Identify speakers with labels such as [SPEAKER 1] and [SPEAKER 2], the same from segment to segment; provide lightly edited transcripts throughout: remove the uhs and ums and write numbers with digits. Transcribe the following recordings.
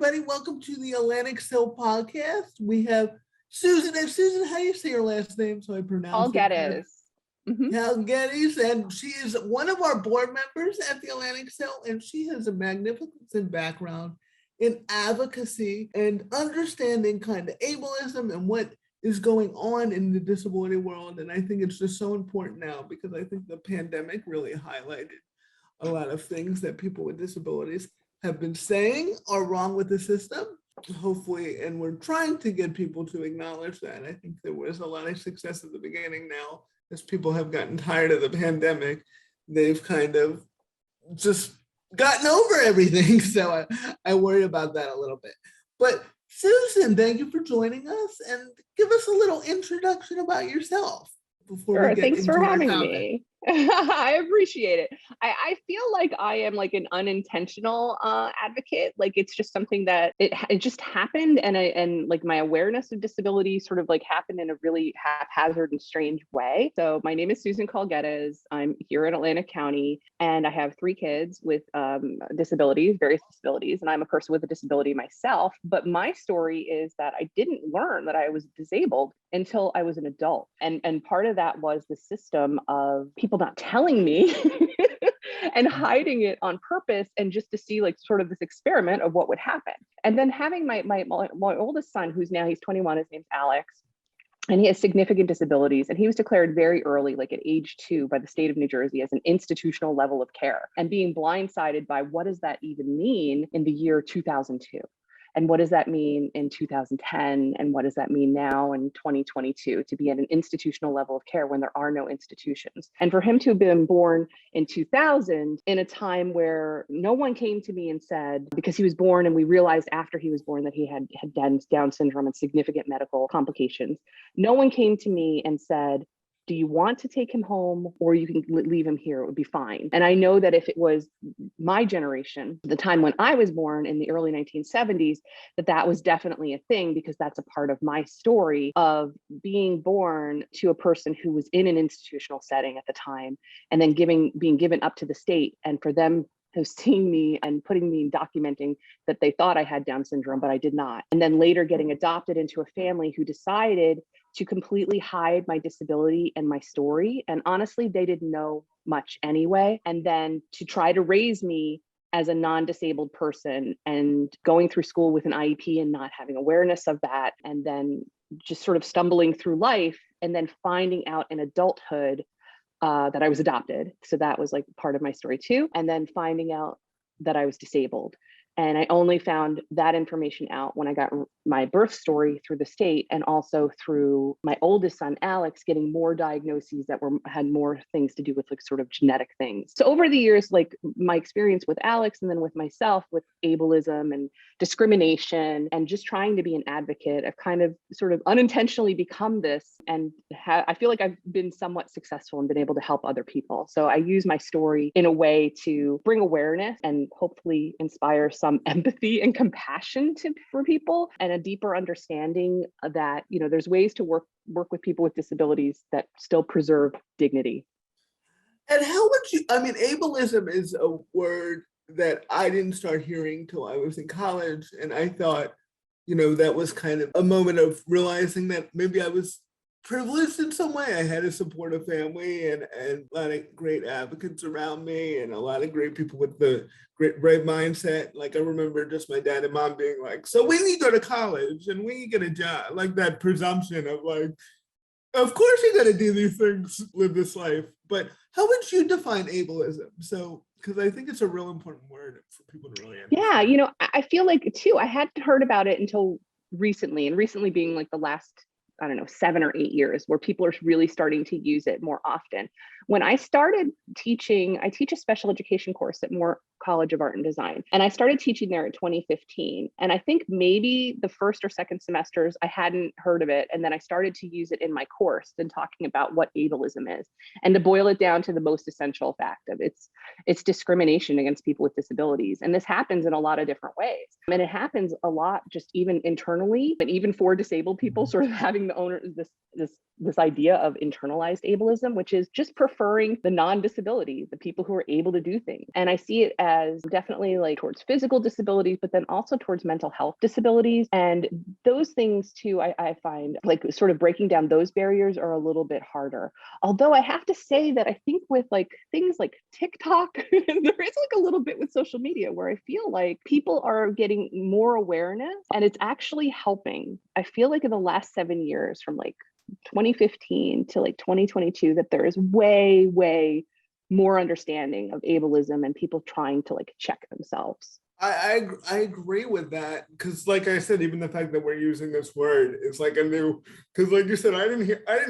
[SPEAKER 1] everybody. Welcome to the Atlantic CIL podcast. We have Susan. And Susan, how do you say your last name so I pronounce
[SPEAKER 2] Coll-Guedes.
[SPEAKER 1] Coll-Guedes, and she is one of our board members at the Atlantic CIL, and she has a magnificent background in advocacy and understanding kind of ableism and what is going on in the disability world. And I think it's just so important now because I think the pandemic really highlighted a lot of things that people with disabilities have been saying are wrong with the system, hopefully, and we're trying to get people to acknowledge that. I think there was a lot of success at the beginning. Now, as people have gotten tired of the pandemic, they've kind of just gotten over everything. So I worry about that a little bit. But Susan, thank you for joining us, and give us a little introduction about yourself before we get
[SPEAKER 2] Thanks
[SPEAKER 1] into
[SPEAKER 2] for
[SPEAKER 1] our
[SPEAKER 2] having
[SPEAKER 1] topic.
[SPEAKER 2] me. I appreciate it. I feel like I am like an unintentional advocate. Like it's just something that it just happened, and like my awareness of disability sort of like happened in a really haphazard and strange way. So my name is Susan Coll-Guedes. I'm here in Atlantic County, and I have 3 kids with disabilities, various disabilities, and I'm a person with a disability myself. But my story is that I didn't learn that I was disabled until I was an adult, and part of that was the system of people not telling me and hiding it on purpose, and just to see like sort of this experiment of what would happen. And then having my oldest son, he's 21, his name's Alex, and he has significant disabilities, and he was declared very early, like at age 2 by the state of New Jersey, as an institutional level of care, and being blindsided by what does that even mean in the year 2002. And what does that mean in 2010? And what does that mean now in 2022 to be at an institutional level of care when there are no institutions? And for him to have been born in 2000, in a time where no one came to me and said, because he was born and we realized after he was born that he had Down syndrome and significant medical complications, no one came to me and said, do you want to take him home, or you can leave him here, it would be fine. And I know that if it was my generation, the time when I was born in the early 1970s, that was definitely a thing, because that's a part of my story of being born to a person who was in an institutional setting at the time, and then being given up to the state, and for them seeing me and putting me, documenting that they thought I had Down syndrome, but I did not. And then later getting adopted into a family who decided to completely hide my disability and my story. And honestly, they didn't know much anyway. And then to try to raise me as a non-disabled person, and going through school with an IEP and not having awareness of that, and then just sort of stumbling through life, and then finding out in adulthood that I was adopted. So that was like part of my story too. And then finding out that I was disabled. And I only found that information out when I got my birth story through the state, and also through my oldest son, Alex, getting more diagnoses that had more things to do with like sort of genetic things. So over the years, like my experience with Alex, and then with myself with ableism and discrimination, and just trying to be an advocate, I've kind of sort of unintentionally become this, and I feel like I've been somewhat successful and been able to help other people. So I use my story in a way to bring awareness and hopefully inspire some empathy and compassion for people, and a deeper understanding that, you know, there's ways to work with people with disabilities that still preserve dignity.
[SPEAKER 1] And how would you, I mean, ableism is a word that I didn't start hearing till I was in college. And I thought, you know, that was kind of a moment of realizing that maybe I was privileged in some way. I had a supportive family and a lot of great advocates around me, and a lot of great people with the great mindset. Like I remember just my dad and mom being like, so when you go to college and when you get a job, like that presumption of like, of course you're going to do these things, live this life. But how would you define ableism? So, because I think it's a real important word for people to really understand.
[SPEAKER 2] Yeah, you know, I feel like too, I hadn't heard about it until recently, and recently being like the last, I don't know, 7 or 8 years, where people are really starting to use it more often. When I started teaching, I teach a special education course at Moore College of Art and Design. And I started teaching there in 2015. And I think maybe the first or second semesters, I hadn't heard of it. And then I started to use it in my course and talking about what ableism is. And to boil it down to the most essential fact of it's discrimination against people with disabilities. And this happens in a lot of different ways. And it happens a lot just even internally, but even for disabled people, sort of having the owner, this idea of internalized ableism, which is just preferring the non-disabilities, the people who are able to do things. And I see it as definitely like towards physical disabilities, but then also towards mental health disabilities. And those things too, I find like sort of breaking down those barriers are a little bit harder. Although I have to say that I think with like things like TikTok, there is like a little bit with social media where I feel like people are getting more awareness and it's actually helping. I feel like in the last 7 years from like 2015 to like 2022 that there is way more understanding of ableism and people trying to like check themselves.
[SPEAKER 1] I agree with that, because like I said, even the fact that we're using this word is like a new, because like you said, I didn't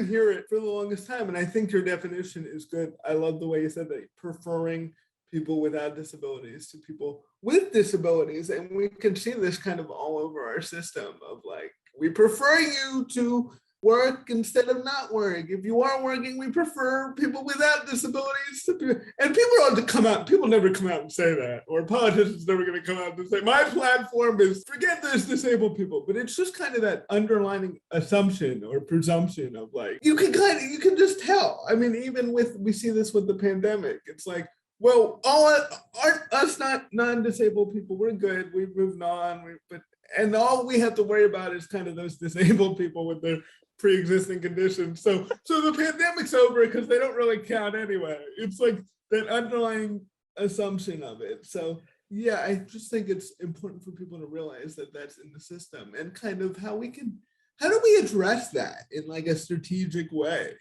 [SPEAKER 1] hear it for the longest time, and I think your definition is good. I love the way you said that, preferring people without disabilities to people with disabilities, and we can see this kind of all over our system of like, we prefer you to work instead of not work. If you are working, we prefer people without disabilities to be, and people don't come out, people never come out and say that, or politicians never going to come out and say, my platform is forget this disabled people, but it's just kind of that underlining assumption or presumption of like, you can just tell. I mean, even we see this with the pandemic, it's like, well, aren't us not non-disabled people, we're good, we've moved on, and all we have to worry about is kind of those disabled people with their pre-existing conditions. So the pandemic's over because they don't really count anyway. It's like that underlying assumption of it. So yeah, I just think it's important for people to realize that that's in the system, and kind of how do we address that in like a strategic way?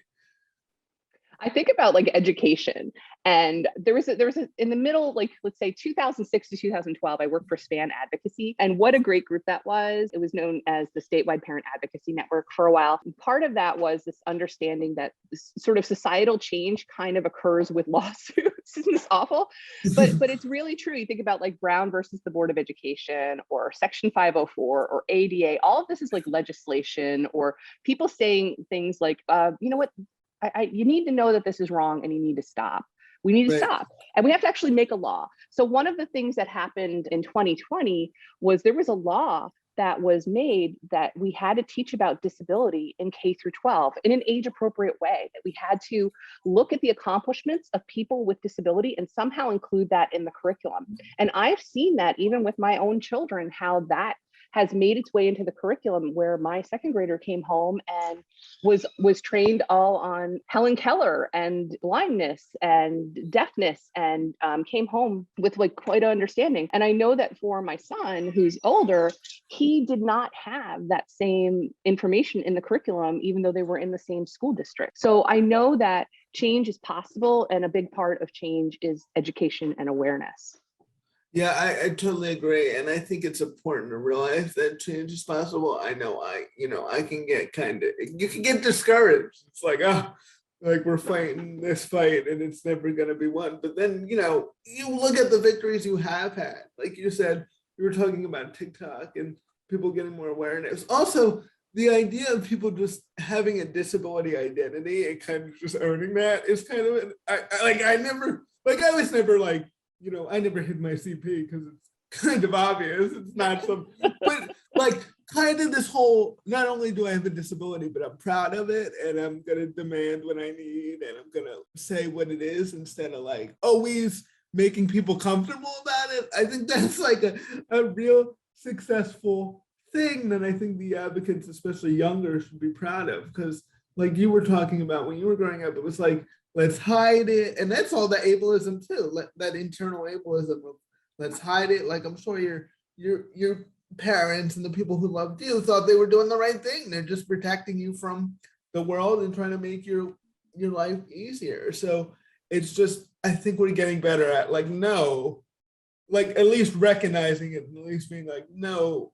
[SPEAKER 2] I think about like education, and there was a in the middle, like let's say 2006 to 2012, I worked for SPAN Advocacy, and what a great group that was. It was known as the Statewide Parent Advocacy Network for a while. And part of that was this understanding that this sort of societal change kind of occurs with lawsuits. Isn't this awful? But it's really true. You think about like Brown versus the Board of Education, or Section 504, or ADA. All of this is like legislation, or people saying things like, you know what? You need to know that this is wrong and you need to stop. We need to stop. And we have to actually make a law. So one of the things that happened in 2020 was there was a law that was made that we had to teach about disability in K through 12 in an age appropriate way, that we had to look at the accomplishments of people with disability and somehow include that in the curriculum. And I've seen that even with my own children, how that has made its way into the curriculum, where my second grader came home and was trained all on Helen Keller and blindness and deafness, and came home with like quite an understanding. And I know that for my son, who's older, he did not have that same information in the curriculum, even though they were in the same school district. So I know that change is possible, and a big part of change is education and awareness.
[SPEAKER 1] Yeah, I totally agree. And I think it's important to realize that change is possible. I know I can get you can get discouraged. It's like, oh, like we're fighting this fight and it's never going to be won. But then, you look at the victories you have had. Like you said, you were talking about TikTok and people getting more awareness. Also, the idea of people just having a disability identity and kind of just owning that is kind of, I was never like, I never hid my CP because it's kind of obvious. It's not some, but like kind of this whole, not only do I have a disability, but I'm proud of it and I'm going to demand what I need and I'm going to say what it is instead of like always making people comfortable about it. I think that's like a real successful thing that I think the advocates, especially younger, should be proud of. Because like you were talking about when you were growing up, it was like, let's hide it. And that's all the ableism too, that internal ableism of let's hide it. Like I'm sure your parents and the people who loved you thought they were doing the right thing. They're just protecting you from the world and trying to make your life easier. So it's just, I think we're getting better at like, no, like at least recognizing it and at least being like, no,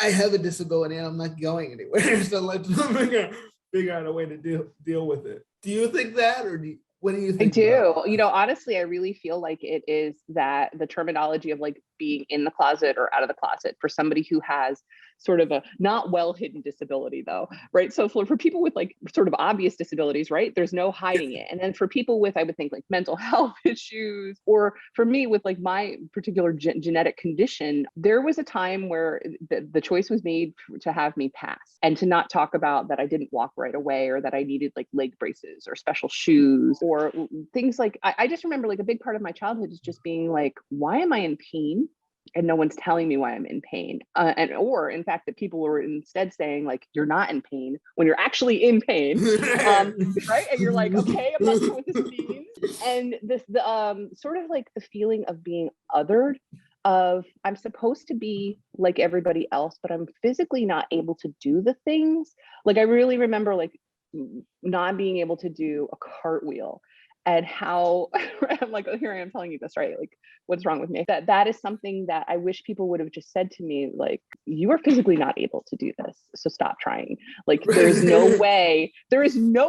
[SPEAKER 1] I have a disability and I'm not going anywhere. So let's figure out a way to deal with it. Do you think that, or what do you think?
[SPEAKER 2] I do. Honestly, I really feel like it is that the terminology of like being in the closet or out of the closet for somebody who has sort of a not well hidden disability though, right? So for people with like sort of obvious disabilities, right, there's no hiding it. And then for people with, I would think like mental health issues, or for me with like my particular genetic condition, there was a time where the choice was made to have me pass and to not talk about that I didn't walk right away or that I needed like leg braces or special shoes or things like, I just remember like a big part of my childhood is just being like, why am I in pain? And no one's telling me why I'm in pain. Or in fact, that people were instead saying like, you're not in pain when you're actually in pain. Right. And you're like, okay, I'm not sure what this means. And the sort of like the feeling of being othered, of I'm supposed to be like everybody else, but I'm physically not able to do the things. Like I really remember like not being able to do a cartwheel, and how I'm like, oh, here I am telling you this, right? Like, what's wrong with me? That is something that I wish people would have just said to me, like, you are physically not able to do this, so stop trying. Like, there is no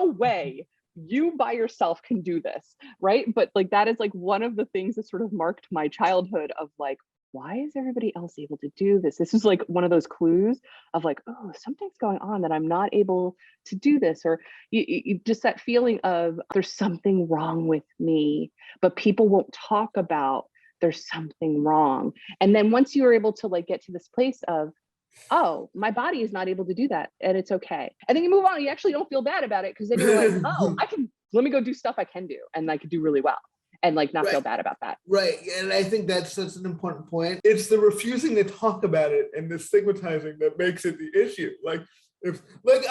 [SPEAKER 2] way you by yourself can do this, right? But like, that is like one of the things that sort of marked my childhood of like, why is everybody else able to do this? This is like one of those clues of like, oh, something's going on that I'm not able to do this. Or you just that feeling of there's something wrong with me, but people won't talk about there's something wrong. And then once you are able to like get to this place of, oh, my body is not able to do that, and it's okay. And then you move on, you actually don't feel bad about it, because then you're like, oh, let me go do stuff I can do, and I can do really well, and like not feel bad about that.
[SPEAKER 1] Right. And I think that's such an important point. It's the refusing to talk about it and the stigmatizing that makes it the issue. Like, if like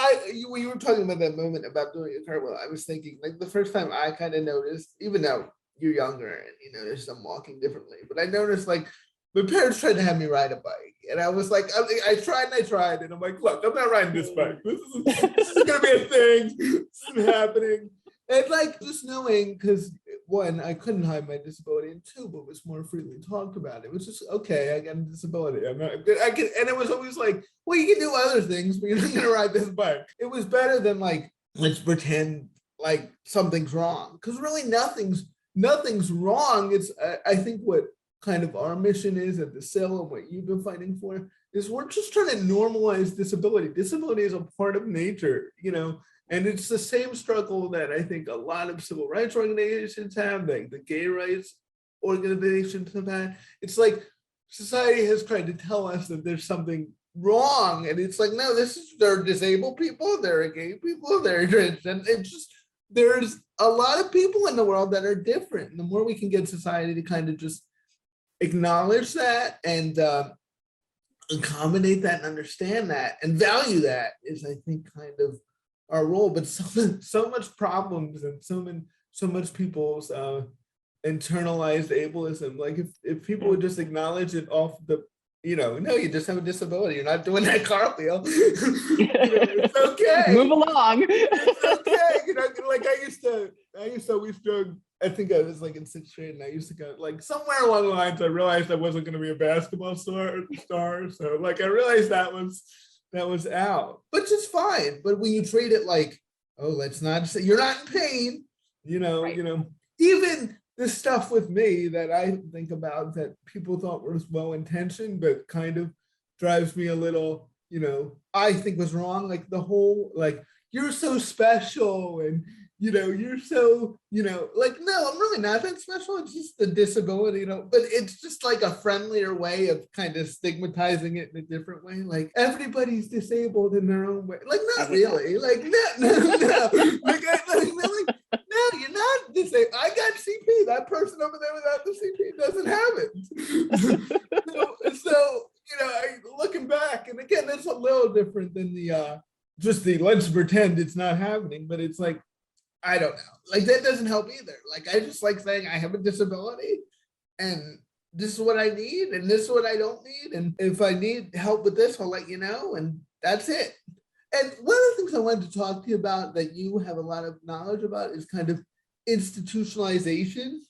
[SPEAKER 1] when you were talking about that moment about doing a cartwheel, I was thinking like the first time I kind of noticed, even though you're younger and you notice I'm walking differently, but I noticed like my parents tried to have me ride a bike, and I was like, I tried, and I'm like, look, I'm not riding this bike. This is gonna be a thing. This is happening. And like just knowing, because one, I couldn't hide my disability, and two, but was more freely talked about. It was just, okay, I got a disability. I can, and it was always like, well, you can do other things, but you're not gonna ride this bike. It was better than like, let's pretend like something's wrong, because really nothing's wrong. It's I think what kind of our mission is at the CIL, and what you've been fighting for, is we're just trying to normalize disability. Disability is a part of nature, you know. And it's the same struggle that I think a lot of civil rights organizations have, like the gay rights organizations have had. It's like society has tried to tell us that there's something wrong. And it's like, no, there are disabled people, there are gay people, there are transgender. It's just, there's a lot of people in the world that are different. And the more we can get society to kind of just acknowledge that and accommodate that and understand that and value that, is, I think, kind of our role. But so much problems and so much people's internalized ableism. Like if people would just acknowledge it off the, no, you just have a disability, you're not doing that cartwheel. It's okay.
[SPEAKER 2] Move along.
[SPEAKER 1] It's okay. Like I used to always joke, I think I was like in sixth grade, and I used to go like somewhere along the lines, I realized I wasn't going to be a basketball star. So like I realized that was out, which is fine. But when you treat it like, oh, let's not say you're not in pain, right. Even this stuff with me that I think about that people thought was well-intentioned, but kind of drives me a little, I think was wrong. Like the whole, like, you're so special, and you're so, like, no, I'm really not that special. It's just a disability, but it's just like a friendlier way of kind of stigmatizing it in a different way. Like, everybody's disabled in their own way. Like, not really. Like, no. No, you're not disabled. I got CP. That person over there without the CP doesn't have it. so looking back, and again, that's a little different than the just the let's pretend it's not happening, but it's like, I don't know. Like, that doesn't help either. Like, I just like saying I have a disability, and this is what I need, and this is what I don't need. And if I need help with this, I'll let you know. And that's it. And one of the things I wanted to talk to you about that you have a lot of knowledge about is kind of institutionalization.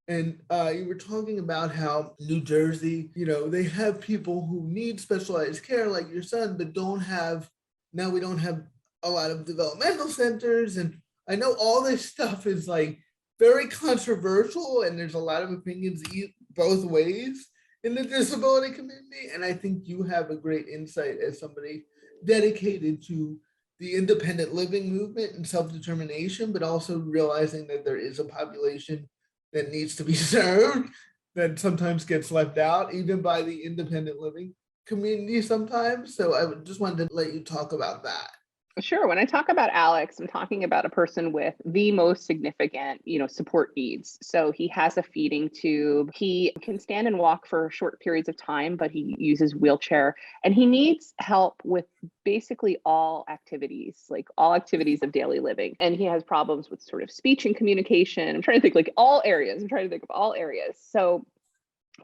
[SPEAKER 1] And you were talking about how New Jersey, they have people who need specialized care like your son, but now we don't have a lot of developmental centers. And I know all this stuff is like very controversial, and there's a lot of opinions both ways in the disability community. And I think you have a great insight as somebody dedicated to the independent living movement and self-determination, but also realizing that there is a population that needs to be served that sometimes gets left out, even by the independent living community sometimes. So I just wanted to let you talk about that.
[SPEAKER 2] Sure. When I talk about Alex, I'm talking about a person with the most significant, support needs. So he has a feeding tube. He can stand and walk for short periods of time, but he uses wheelchair, and he needs help with basically all activities, like all activities of daily living. And he has problems with sort of speech and communication. I'm trying to think like all areas. I'm trying to think of all areas. So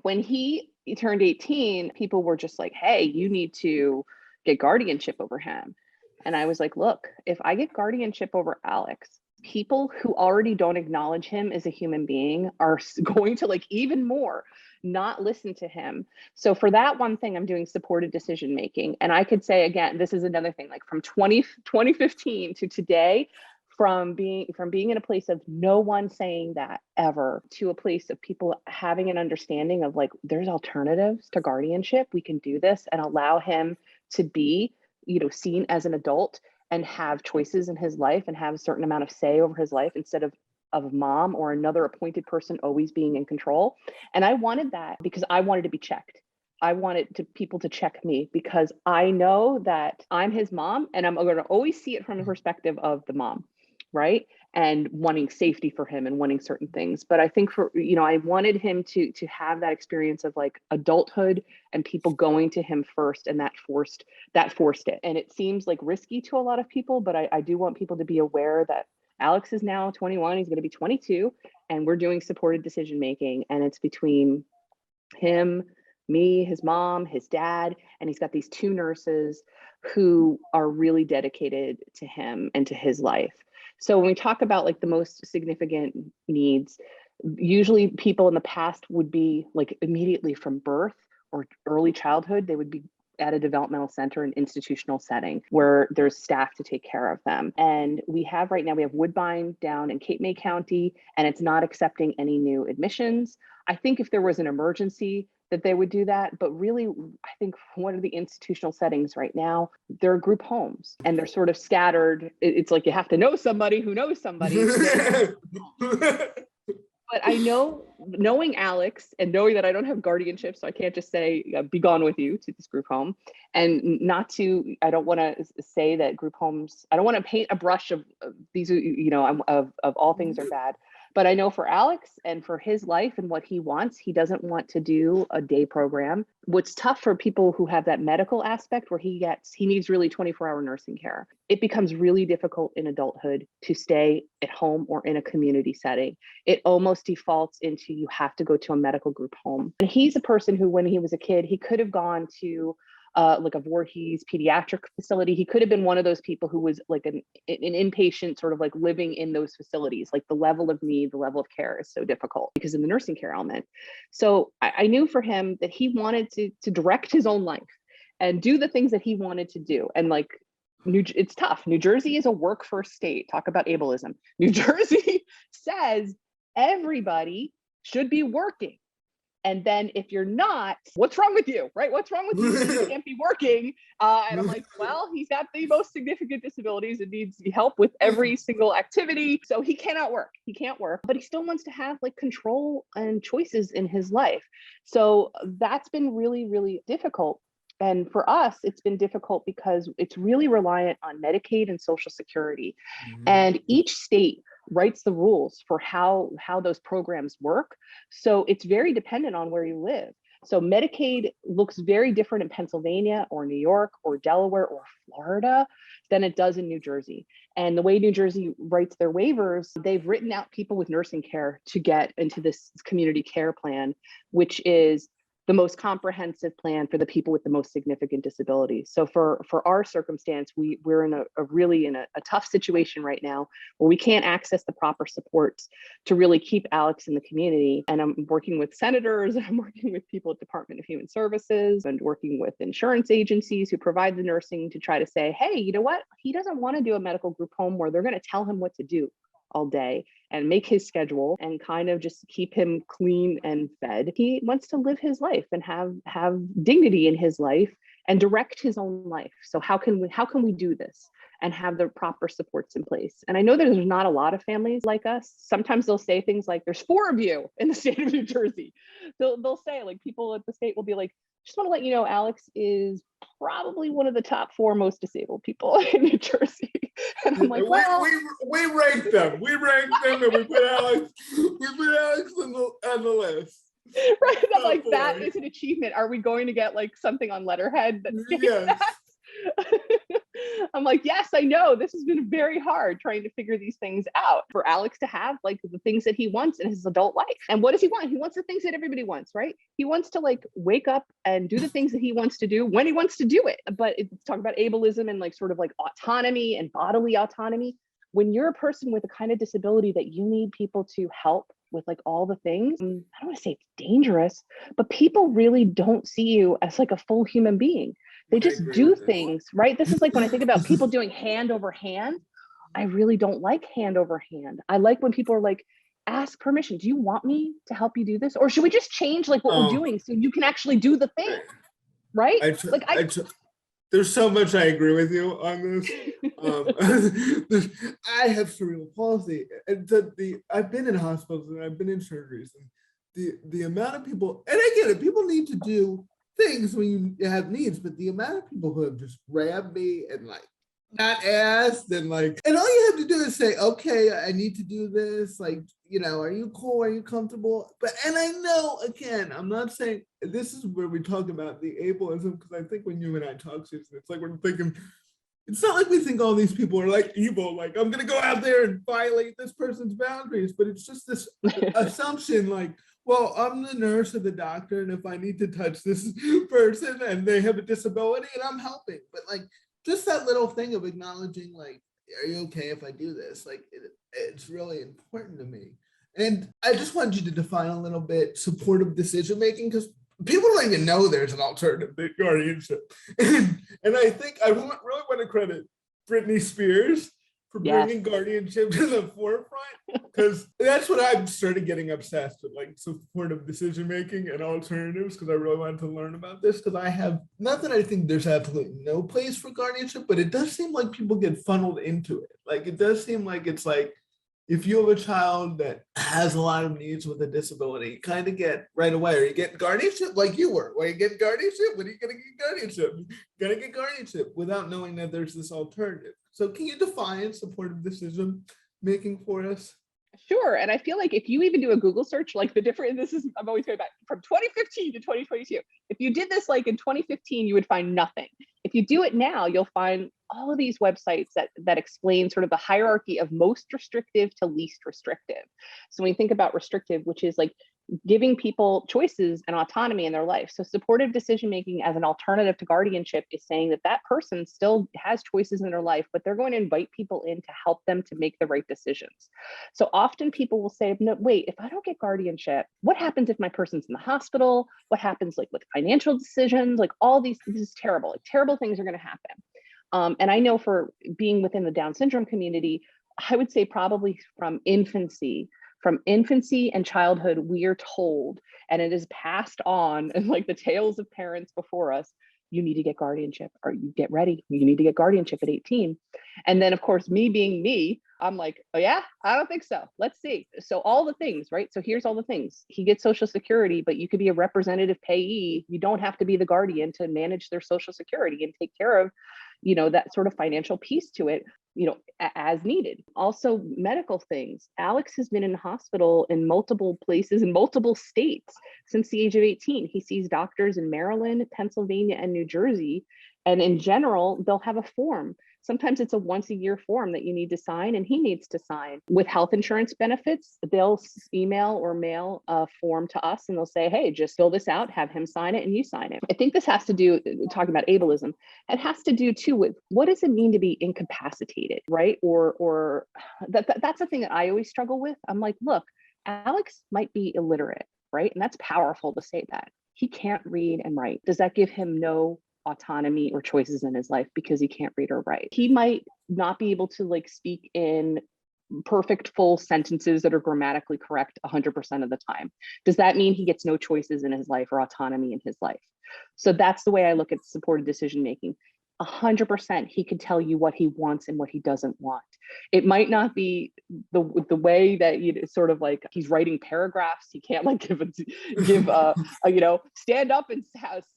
[SPEAKER 2] when he turned 18, people were just like, hey, you need to get guardianship over him. And I was like, look, if I get guardianship over Alex, people who already don't acknowledge him as a human being are going to like even more not listen to him. So for that one thing, I'm doing supported decision making. And I could say, again, this is another thing, like from 2015 to today, from being in a place of no one saying that ever to a place of people having an understanding of like, there's alternatives to guardianship. We can do this and allow him to be, seen as an adult and have choices in his life and have a certain amount of say over his life instead of mom or another appointed person always being in control. And I wanted that because I wanted to be checked. I wanted people to check me because I know that I'm his mom and I'm going to always see it from the perspective of the mom, right? And wanting safety for him and wanting certain things. But I think I wanted him to have that experience of like adulthood and people going to him first, and that forced it. And it seems like risky to a lot of people, but I do want people to be aware that Alex is now 21, he's going to be 22, and we're doing supported decision making, and it's between him, me, his mom, his dad, and he's got these two nurses who are really dedicated to him and to his life. So when we talk about like the most significant needs, usually people in the past would be like immediately from birth or early childhood, they would be at a developmental center, an institutional setting where there's staff to take care of them. And we have Woodbine down in Cape May County, and it's not accepting any new admissions. I think if there was an emergency that they would do that. But really, I think one of the institutional settings right now, they're group homes and they're sort of scattered. It's like you have to know somebody who knows somebody. But I know, knowing Alex and knowing that I don't have guardianship, so I can't just say, be gone with you to this group home. And I don't want to say that group homes, I don't want to paint a brush of these, of all things are bad. But I know for Alex and for his life and what he wants, he doesn't want to do a day program. What's tough for people who have that medical aspect where he needs really 24-hour nursing care. It becomes really difficult in adulthood to stay at home or in a community setting. It almost defaults into you have to go to a medical group home. And he's a person who, when he was a kid, he could have gone to like a Voorhees pediatric facility. He could have been one of those people who was like an inpatient, sort of like living in those facilities. Like the level of need, the level of care is so difficult because of the nursing care element. So I knew for him that he wanted to direct his own life and do the things that he wanted to do. And like, it's tough. New Jersey is a work first state. Talk about ableism. New Jersey says everybody should be working. And then if you're not, what's wrong with you, right? What's wrong with you? You can't be working. And I'm like, well, he's got the most significant disabilities and needs help with every single activity. So he cannot work. He can't work, but he still wants to have like control and choices in his life. So that's been really, really difficult. And for us, it's been difficult because it's really reliant on Medicaid and Social Security. And each state writes the rules for how those programs work. So it's very dependent on where you live. So Medicaid looks very different in Pennsylvania or New York or Delaware or Florida than it does in New Jersey. And the way New Jersey writes their waivers, they've written out people with nursing care to get into this community care plan, which is the most comprehensive plan for the people with the most significant disabilities. So for our circumstance, we're in a tough situation right now where we can't access the proper supports to really keep Alex in the community. And I'm working with senators, I'm working with people at Department of Human Services, and working with insurance agencies who provide the nursing to try to say, hey, you know what? He doesn't want to do a medical group home where they're going to tell him what to do all day and make his schedule and kind of just keep him clean and fed. He wants to live his life and have dignity in his life and direct his own life. So how can we do this? and have the proper supports in place. And I know that there's not a lot of families like us. Sometimes they'll say things like, there's 4 of you in the state of New Jersey. They'll say, like, people at the state will be like, just want to let you know, Alex is probably one of the top 4 most disabled people in New Jersey. And I'm like, well,
[SPEAKER 1] we rank them. We rank them, and we put Alex on the list.
[SPEAKER 2] Right. I'm like, that is an achievement. Are we going to get like something on letterhead that states that? I'm like, yes, I know. This has been very hard trying to figure these things out for Alex to have like the things that he wants in his adult life. And what does he want? He wants the things that everybody wants, right? He wants to like wake up and do the things that he wants to do when he wants to do it. But it's talking about ableism and like sort of like autonomy and bodily autonomy. When you're a person with a kind of disability that you need people to help with like all the things, I don't want to say it's dangerous, but people really don't see you as like a full human being. They just do things, right? This is like when I think about people doing hand over hand, I really don't like hand over hand. I like when people are like, ask permission. Do you want me to help you do this? Or should we just change like what we're doing so you can actually do the thing, right?
[SPEAKER 1] There's so much I agree with you on this. I have cerebral palsy, and I've been in hospitals and I've been in surgeries, and the amount of people, and I get it, people need to do things when you have needs, but the amount of people who have just grabbed me and like not asked and like, and all you have to do is say, okay, I need to do this. Like, you know, are you cool? Are you comfortable? But, and I know, again, I'm not saying, this is where we talk about the ableism, because I think when you and I talk, Susan, it's like we're thinking, it's not like we think all these people are like evil, like I'm going to go out there and violate this person's boundaries, but it's just this assumption like, well, I'm the nurse or the doctor, and if I need to touch this person and they have a disability and I'm helping, but like, just that little thing of acknowledging, like, are you okay if I do this? Like, it's really important to me. And I just wanted you to define a little bit supportive decision-making, because people don't even know there's an alternative to guardianship. And I think I really want to credit Britney Spears for bringing guardianship to the forefront, because that's what I've started getting obsessed with, like supportive decision making and alternatives, because I really wanted to learn about this, because I have, not that I think there's absolutely no place for guardianship, but it does seem like people get funneled into it. Like, it does seem like it's like, if you have a child that has a lot of needs with a disability, you kind of get right away, or you get guardianship like you were. When you get guardianship, when are you going to get guardianship? You're going to get guardianship without knowing that there's this alternative. So can you define supportive decision making for us?
[SPEAKER 2] Sure. And I feel like if you even do a Google search, like I'm always going back from 2015 to 2022. If you did this like in 2015, you would find nothing. If you do it now, you'll find all of these websites that explain sort of the hierarchy of most restrictive to least restrictive. So when you think about restrictive, which is like giving people choices and autonomy in their life. So supportive decision-making as an alternative to guardianship is saying that that person still has choices in their life, but they're going to invite people in to help them to make the right decisions. So often people will say, no, wait, if I don't get guardianship, what happens if my person's in the hospital? What happens like with financial decisions? Like all these, this is terrible. Like, terrible things are going to happen. And I know for being within the Down syndrome community, I would say probably from infancy and childhood, we are told, and it is passed on, and like the tales of parents before us, you need to get guardianship, or you get ready, you need to get guardianship at 18. And then of course, me being me, I'm like, oh yeah, I don't think so. Let's see. So all the things, right? So here's all the things. He gets Social Security, but you could be a representative payee. You don't have to be the guardian to manage their Social Security and take care of, you know, that sort of financial piece to it, you know, as needed. Also medical things. Alex has been in hospital in multiple places in multiple states since the age of 18. He sees doctors in Maryland, Pennsylvania, and New Jersey. And in general, they'll have a form. Sometimes it's a once a year form that you need to sign and he needs to sign. With health insurance benefits, they'll email or mail a form to us and they'll say, hey, just fill this out, have him sign it and you sign it. I think this has to do, talking about ableism, it has to do too with what does it mean to be incapacitated, right? Or that's the thing that I always struggle with. I'm like, look, Alex might be illiterate, right? And that's powerful to say that. He can't read and write. Does that give him no autonomy or choices in his life because he can't read or write? He might not be able to like speak in perfect full sentences that are grammatically correct 100% of the time. Does that mean he gets no choices in his life or autonomy in his life? So that's the way I look at supported decision making. 100% he could tell you what he wants and what he doesn't want. It might not be the way that you sort of like he's writing paragraphs. He can't like give stand up and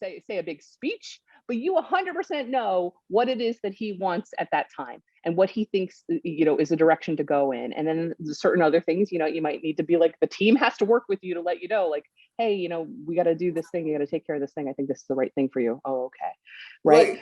[SPEAKER 2] say a big speech, but you 100% know what it is that he wants at that time and what he thinks is a direction to go in. And then certain other things, you might need to be like, the team has to work with you to let you know, like, hey, we got to do this thing. You got to take care of this thing. I think this is the right thing for you. Oh, okay. Right.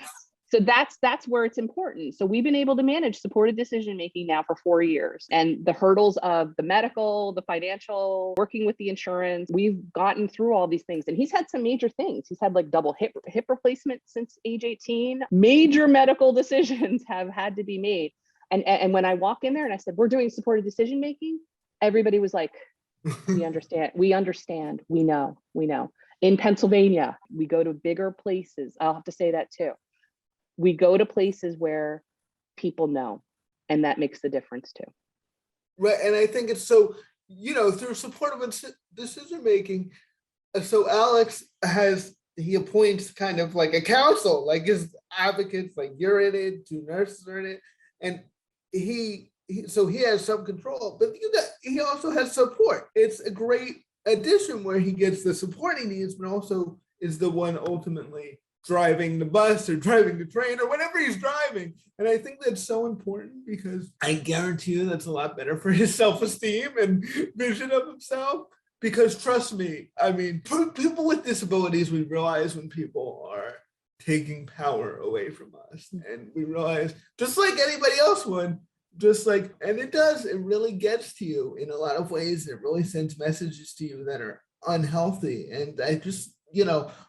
[SPEAKER 2] So that's where it's important. So we've been able to manage supported decision making now for 4 years, and the hurdles of the medical, the financial, working with the insurance, we've gotten through all these things. And he's had some major things. He's had like double hip replacement since age 18. Major medical decisions have had to be made. And when I walk in there and I said, we're doing supported decision making, everybody was like, we understand, we know. In Pennsylvania, we go to bigger places. I'll have to say that too. We go to places where people know, and that makes the difference too.
[SPEAKER 1] Right. And I think it's so, through supportive decision making. So Alex he appoints kind of like a council, like his advocates, like you're in it, 2 nurses are in it. And he has some control, but he also has support. It's a great addition where he gets the support he needs, but also is the one ultimately driving the bus or driving the train or whatever he's driving. And I think that's so important because I guarantee you that's a lot better for his self-esteem and vision of himself. Because trust me, I mean, people with disabilities, we realize when people are taking power away from us, and we realize, just like anybody else would, and it really gets to you in a lot of ways. It really sends messages to you that are unhealthy. And I just,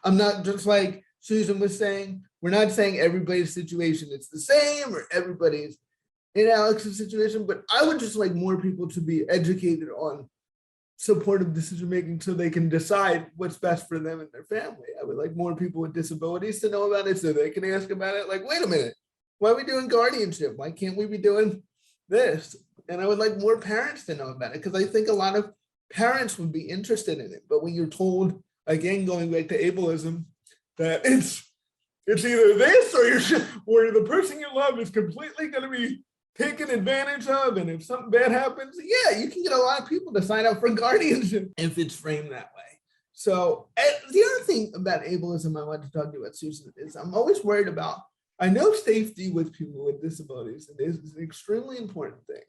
[SPEAKER 1] I'm not, just like Susan was saying, we're not saying everybody's situation is the same or everybody's in Alex's situation, but I would just like more people to be educated on supportive decision making so they can decide what's best for them and their family. I would like more people with disabilities to know about it so they can ask about it. Like, wait a minute, why are we doing guardianship? Why can't we be doing this? And I would like more parents to know about it, because I think a lot of parents would be interested in it. But when you're told, again, going back to ableism, that it's either this or the person you love is completely going to be taken advantage of, and if something bad happens, yeah, you can get a lot of people to sign up for guardianship if it's framed that way. So the other thing about ableism I want to talk to you about, Susan, is I'm always worried about, I know safety with people with disabilities is an extremely important thing,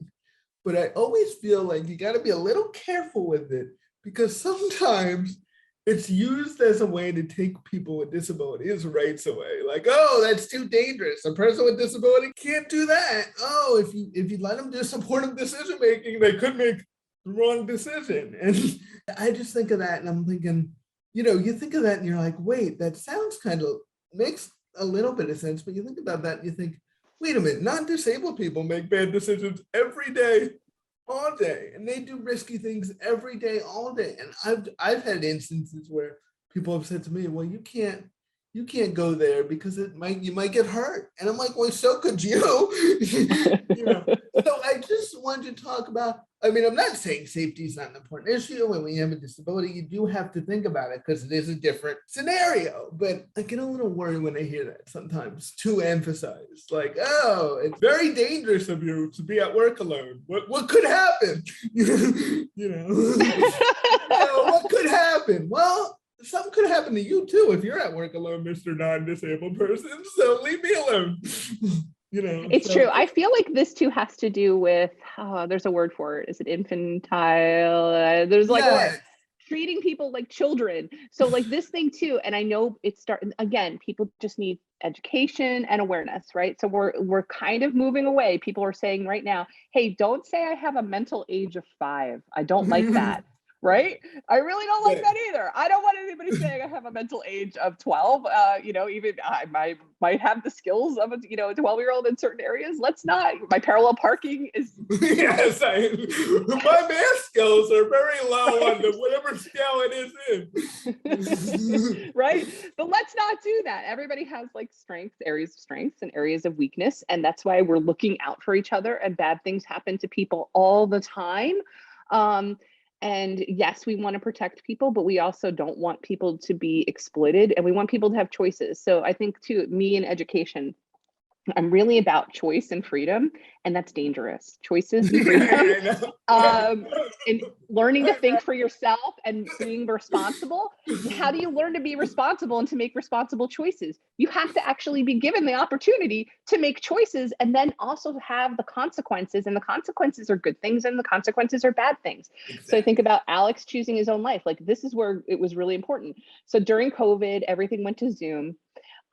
[SPEAKER 1] but I always feel like you got to be a little careful with it, because sometimes it's used as a way to take people with disabilities rights away. Like, oh, that's too dangerous. A person with disability can't do that. Oh, if you let them do supportive decision making, they could make the wrong decision. And I just think of that and I'm thinking, you think of that and you're like, wait, that sounds makes a little bit of sense. But you think about that and you think, wait a minute, non-disabled people make bad decisions every day, all day, and they do risky things every day, all day. And I've had instances where people have said to me, well, you can't go there because you might get hurt. And I'm like, well, so could you. So I just wanted to talk about, I mean, I'm not saying safety is not an important issue. When we have a disability, you do have to think about it because it is a different scenario. But I get a little worried when I hear that sometimes, too emphasized. Like, oh, it's very dangerous of you to be at work alone. What could happen? What could happen? Well, something could happen to you too if you're at work alone, Mr. Non-disabled person. So leave me alone.
[SPEAKER 2] It's true. I feel like this too has to do with, there's a word for it. Is it infantile? There's like a word. Treating people like children. So like this thing too, and I know again, people just need education and awareness, right? So we're kind of moving away. People are saying right now, hey, don't say I have a mental age of 5. I don't like that. Right? I really don't like that either. I don't want anybody saying I have a mental age of 12. Even I might have the skills of a 12-year-old in certain areas. Let's not. My parallel parking is
[SPEAKER 1] yes. My math skills are very low on whatever scale it is in.
[SPEAKER 2] Right? But let's not do that. Everybody has like areas of strengths and areas of weakness, and that's why we're looking out for each other. And bad things happen to people all the time. And yes, we want to protect people, but we also don't want people to be exploited, and we want people to have choices. So I think too, me in education, I'm really about choice and freedom, and that's dangerous. Choices and freedom,
[SPEAKER 1] I know.
[SPEAKER 2] and learning to
[SPEAKER 1] I
[SPEAKER 2] think for yourself and being responsible. How do you learn to be responsible and to make responsible choices? You have to actually be given the opportunity to make choices, and then also have the consequences. And the consequences are good things, and the consequences are bad things.
[SPEAKER 1] Exactly.
[SPEAKER 2] So I think about Alex choosing his own life. Like, this is where it was really important. So during COVID, everything went to Zoom.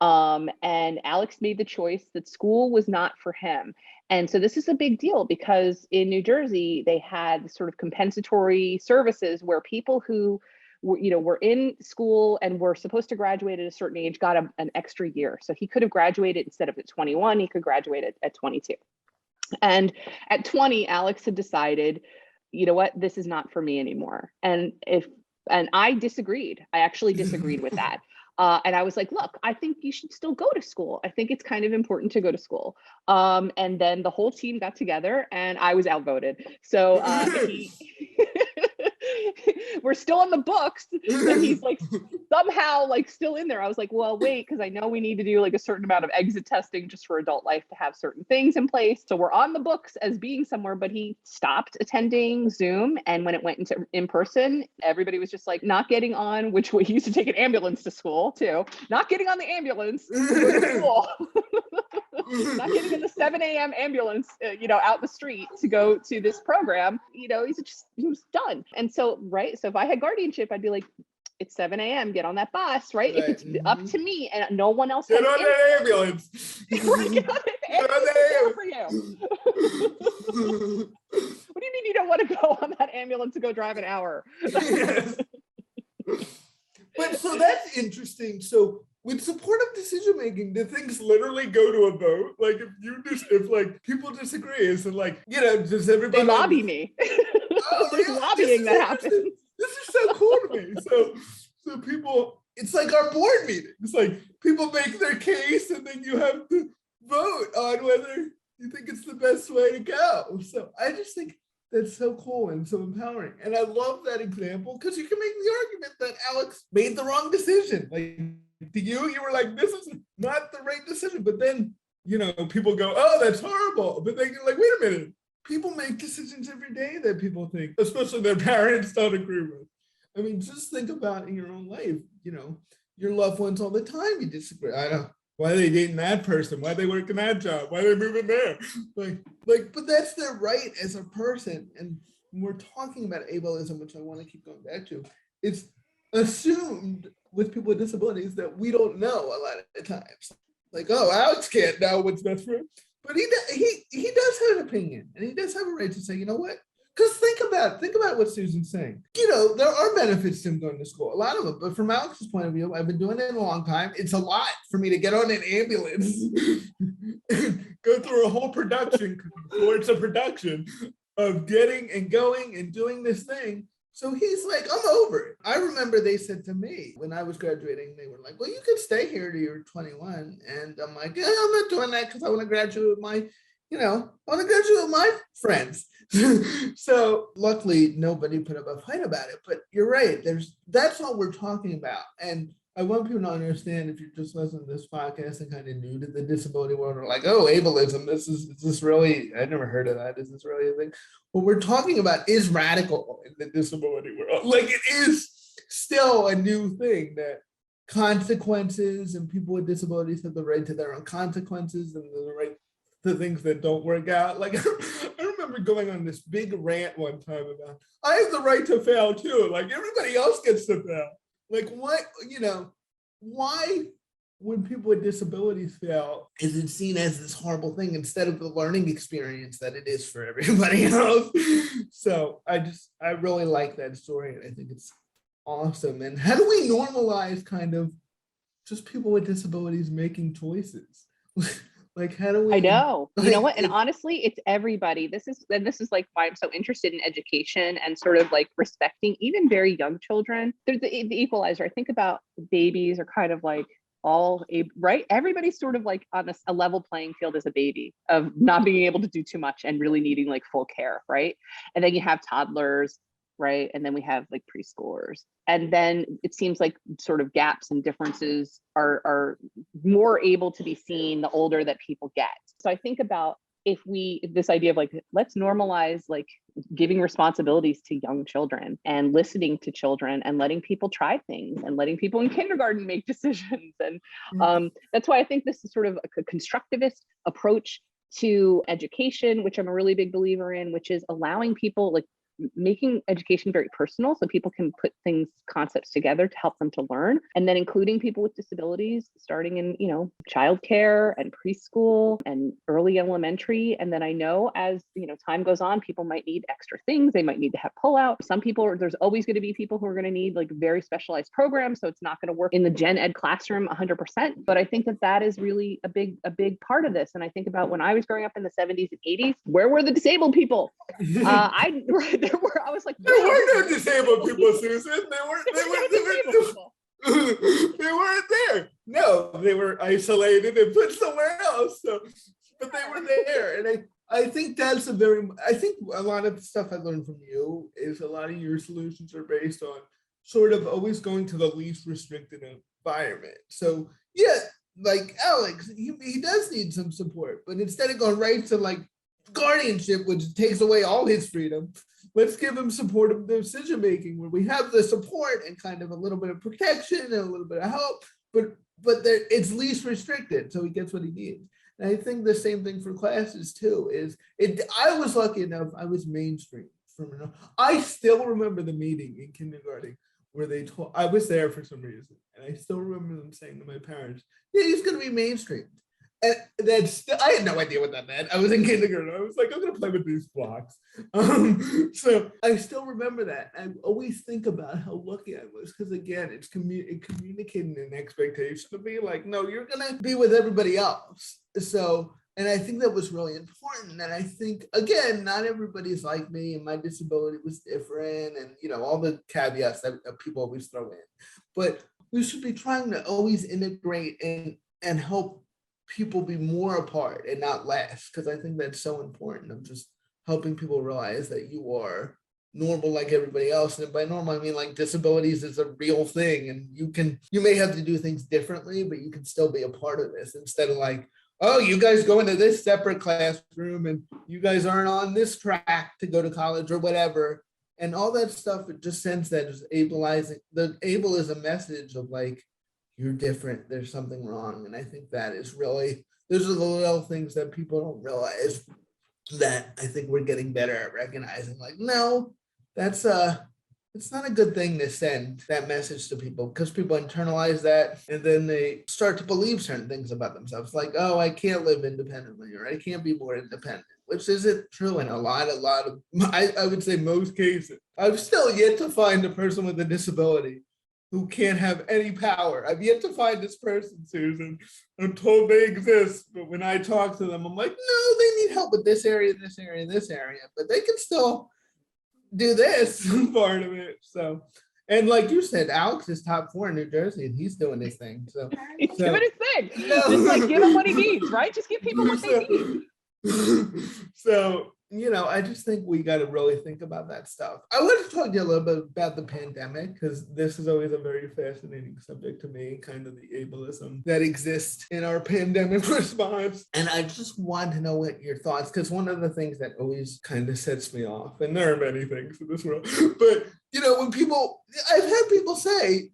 [SPEAKER 2] And Alex made the choice that school was not for him. And so this is a big deal, because in New Jersey, they had sort of compensatory services where people who were in school and were supposed to graduate at a certain age got an extra year. So he could have graduated, instead of at 21, he could graduate at 22. And at 20, Alex had decided, you know what, this is not for me anymore. And I disagreed. I actually disagreed with that. And I was like, look, I think you should still go to school. I think it's kind of important to go to school. And then the whole team got together, and I was outvoted. So we're still on the books, and he's like somehow like still in there. I was like, well, wait, because I know we need to do like a certain amount of exit testing just for adult life to have certain things in place. So we're on the books as being somewhere, but he stopped attending Zoom. And when it went into in person, everybody was just like not getting on, which he used to take an ambulance to school too, not getting on the ambulance to go to school. Not getting in the 7 a.m. ambulance, out the street to go to this program. He was done. And so, right. So if I had guardianship, I'd be like, it's 7 a.m. Get on that bus, right? If it's up to me and no one else
[SPEAKER 1] Get on that ambulance.
[SPEAKER 2] Get on the ambulance. What do you mean you don't want to go on that ambulance to go drive an hour?
[SPEAKER 1] Yes. But so that's interesting. So with supportive decision making, do things literally go to a vote? Like if like people disagree, is it like, does everybody
[SPEAKER 2] they lobby me?
[SPEAKER 1] Oh,
[SPEAKER 2] There's
[SPEAKER 1] really?
[SPEAKER 2] lobbying that happens.
[SPEAKER 1] This is so cool to me. So people, it's like our board meeting. It's like people make their case, and then you have to vote on whether you think it's the best way to go. So I just think that's so cool and so empowering. And I love that example, because you can make the argument that Alex made the wrong decision. Like, to you were like, this is not the right decision. But then, people go, oh, that's horrible. But then you're like, wait a minute. People make decisions every day that people think, especially their parents, don't agree with. I mean, just think about in your own life, your loved ones all the time, you disagree. I know. Why are they dating that person? Why are they working that job? Why are they moving there? But that's their right as a person. And when we're talking about ableism, which I want to keep going back to, it's assumed with people with disabilities that we don't know a lot of times. Like, oh, Alex can't know what's best for him. But he does have an opinion, and he does have a right to say, you know what? Because think about what Susan's saying. There are benefits to him going to school, a lot of them. But from Alex's point of view, I've been doing it a long time. It's a lot for me to get on an ambulance, go through a whole production, or it's a production of getting and going and doing this thing. So he's like, I'm over it. I remember they said to me when I was graduating, they were like, well, you could stay here till you're 21. And I'm like, yeah, I'm not doing that because I want to graduate with my, I want to graduate with my friends. So luckily, nobody put up a fight about it. But you're right. That's what we're talking about. And I want people to understand, if you're just listening to this podcast and kind of new to the disability world, or like, oh, ableism, is this really, I never heard of that. Is this really a thing? What we're talking about is radical in the disability world. Like, it is still a new thing, that consequences, and people with disabilities have the right to their own consequences and the right to things that don't work out. Like, I remember going on this big rant one time about, I have the right to fail too. Like, everybody else gets to fail. Like, what, why, when people with disabilities fail, is it seen as this horrible thing instead of the learning experience that it is for everybody else? So I really like that story, and I think it's awesome. And how do we normalize kind of just people with disabilities making choices? Like, how do we?
[SPEAKER 2] I know. You know what? And
[SPEAKER 1] Like,
[SPEAKER 2] honestly, it's everybody. This is like why I'm so interested in education and sort of like respecting even very young children. There's the equalizer. I think about babies are kind of like right. Everybody's sort of like on a level playing field as a baby, of not being able to do too much and really needing like full care, right? And then you have toddlers, right? And then we have like preschoolers. And then it seems like sort of gaps and differences are more able to be seen the older that people get. So I think about this idea of like, let's normalize like giving responsibilities to young children and listening to children and letting people try things and letting people in kindergarten make decisions. And that's why I think this is sort of a constructivist approach to education, which I'm a really big believer in, which is allowing people, like making education very personal so people can put concepts together to help them to learn, and then including people with disabilities starting in childcare and preschool and early elementary. And then I know as time goes on, people might need extra things. They might need to have pullout. Some people, there's always going to be people who are going to need like very specialized programs, so it's not going to work in the gen ed classroom 100%. But I think that is really a big part of this. And I think about when I was growing up in the 70s and 80s, where were the disabled people? I was like,
[SPEAKER 1] there were no disabled people, Susan. They weren't there. No, they were isolated and put somewhere else. So, but they were there, and I think that's I think a lot of the stuff I learned from you is a lot of your solutions are based on sort of always going to the least restricted environment. So yeah, like Alex, he does need some support, but instead of going right to like guardianship, which takes away all his freedom, let's give him supportive decision making where we have the support and kind of a little bit of protection and a little bit of help, but it's least restricted, so he gets what he needs. And I think the same thing for classes too. I was lucky enough, I was mainstream. I still remember the meeting in kindergarten where I was there for some reason, and I still remember them saying to my parents, yeah, he's going to be mainstream. And I had no idea what that meant. I was in kindergarten. I was like, I'm going to play with these blocks. So I still remember that. I always think about how lucky I was, because again, it communicating an expectation to me, like, no, you're going to be with everybody else. So, and I think that was really important. And I think, again, not everybody's like me, and my disability was different, and all the caveats that people always throw in. But we should be trying to always integrate and help people be more a part and not less, because I think that's so important of just helping people realize that you are normal like everybody else. And by normal, I mean like disabilities is a real thing, and you may have to do things differently, but you can still be a part of this, instead of like, oh, you guys go into this separate classroom and you guys aren't on this track to go to college or whatever. And all that stuff, it just sends that just ableism message of like, you're different, there's something wrong. And I think that is really, those are the little things that people don't realize, that I think we're getting better at recognizing, like, no, it's not a good thing to send that message to people, because people internalize that and then they start to believe certain things about themselves, like, oh, I can't live independently, or I can't be more independent, which isn't true in a lot of I would say most cases. I've still yet to find a person with a disability who can't have any power. I've yet to find this person, Susan. I'm told they exist, but when I talk to them, I'm like, no, they need help with this area, this area, this area, but they can still do this part of it. So, and like you said, Alex is top 4 in New Jersey, and he's doing his thing. So
[SPEAKER 2] he's doing his thing. Just like give him what he needs, right? Just give people what they need.
[SPEAKER 1] So, I just think we got to really think about that stuff. I want to talk to you a little bit about the pandemic, because this is always a very fascinating subject to me, kind of the ableism that exists in our pandemic response. And I just want to know what your thoughts, because one of the things that always kind of sets me off, and there are many things in this world, but, I've had people say,